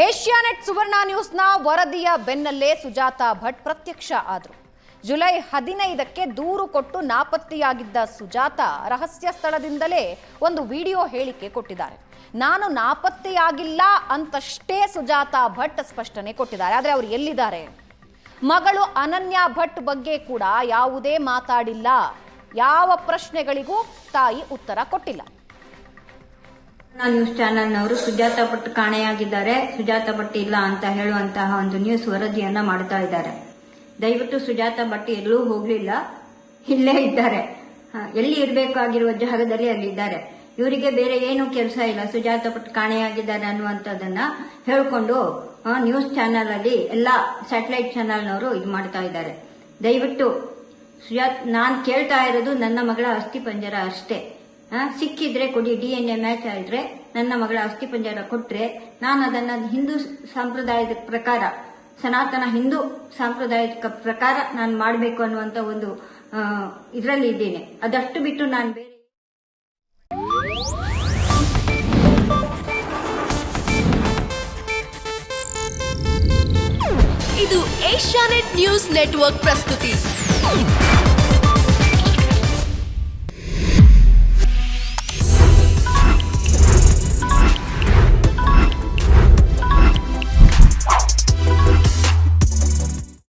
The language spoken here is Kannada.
ಏಷ್ಯಾನೆಟ್ ಸುವರ್ಣ ನ್ಯೂಸ್ನ ವರದಿಯ ಬೆನ್ನಲ್ಲೇ ಸುಜಾತಾ ಭಟ್ ಪ್ರತ್ಯಕ್ಷ ಆದರು. ಜುಲೈ 15ಕ್ಕೆ ದೂರು ಕೊಟ್ಟು ನಾಪತ್ತೆಯಾಗಿದ್ದ ಸುಜಾತಾ ರಹಸ್ಯ ಸ್ಥಳದಿಂದಲೇ ಒಂದು ವಿಡಿಯೋ ಹೇಳಿಕೆ ಕೊಟ್ಟಿದ್ದಾರೆ. ನಾನು ನಾಪತ್ತೆಯಾಗಿಲ್ಲ ಅಂತಷ್ಟೇ ಸುಜಾತಾ ಭಟ್ ಸ್ಪಷ್ಟನೆ ಕೊಟ್ಟಿದ್ದಾರೆ. ಆದರೆ ಅವರು ಎಲ್ಲಿದ್ದಾರೆ? ಮಗಳು ಅನನ್ಯಾ ಭಟ್ ಬಗ್ಗೆ ಕೂಡ ಯಾವುದೇ ಮಾತಾಡಿಲ್ಲ. ಯಾವ ಪ್ರಶ್ನೆಗಳಿಗೂ ತಾಯಿ ಉತ್ತರ ಕೊಟ್ಟಿಲ್ಲ. ನ್ಯೂಸ್ ಚಾನೆಲ್ನವರು ಸುಜಾತಾ ಭಟ್ ಕಾಣೆಯಾಗಿದ್ದಾರೆ, ಸುಜಾತಾ ಭಟ್ ಇಲ್ಲ ಅಂತ ಹೇಳುವಂತಹ ಒಂದು ನ್ಯೂಸ್ ವರದಿಯನ್ನ ಮಾಡ್ತಾ ಇದ್ದಾರೆ. ದಯವಿಟ್ಟು ಸುಜಾತಾ ಭಟ್ ಎಲ್ಲೂ ಹೋಗ್ಲಿಲ್ಲ, ಇಲ್ಲೇ ಇದ್ದಾರೆ. ಎಲ್ಲಿ ಇರಬೇಕಾಗಿರುವ ಜಾಗದಲ್ಲಿ ಅಲ್ಲಿದ್ದಾರೆ. ಇವರಿಗೆ ಬೇರೆ ಏನು ಕೆಲಸ ಇಲ್ಲ. ಸುಜಾತಾ ಭಟ್ ಕಾಣೆಯಾಗಿದ್ದಾರೆ ಅನ್ನುವಂಥದ್ದನ್ನ ಹೇಳ್ಕೊಂಡು ನ್ಯೂಸ್ ಚಾನೆಲ್ ಅಲ್ಲಿ ಎಲ್ಲಾ ಸ್ಯಾಟಲೈಟ್ ಚಾನೆಲ್ನವರು ಇದು ಮಾಡ್ತಾ ಇದ್ದಾರೆ. ದಯವಿಟ್ಟು ನಾನ್ ಕೇಳ್ತಾ ಇರೋದು ನನ್ನ ಮಗಳ ಅಸ್ಥಿ ಪಂಜರ ಅಷ್ಟೇ. ಸಿಕ್ಕಿದ್ರೆ ಕೊಡಿ, DNA ಮ್ಯಾಚ್ ಆದ್ರೆ ನನ್ನ ಮಗಳ ಅಸ್ಥಿ ಪಂಜರ ಕೊಟ್ರೆ ನಾನು ಅದನ್ನ ಹಿಂದೂ ಸಂಪ್ರದಾಯದ ಪ್ರಕಾರ, ಸನಾತನ ಹಿಂದೂ ಸಾಂಪ್ರದಾಯಿಕ ಪ್ರಕಾರ ನಾನು ಮಾಡಬೇಕು ಅನ್ನುವಂತ ಒಂದು ಇದರಲ್ಲಿ ಇದ್ದೇನೆ. ಅದಷ್ಟು ಬಿಟ್ಟು ನಾನು ಬೇರೆ ಇದು ಏಷ್ಯಾನೆಟ್ ನ್ಯೂಸ್ ನೆಟ್ವರ್ಕ್ ಪ್ರಸ್ತುತಿ.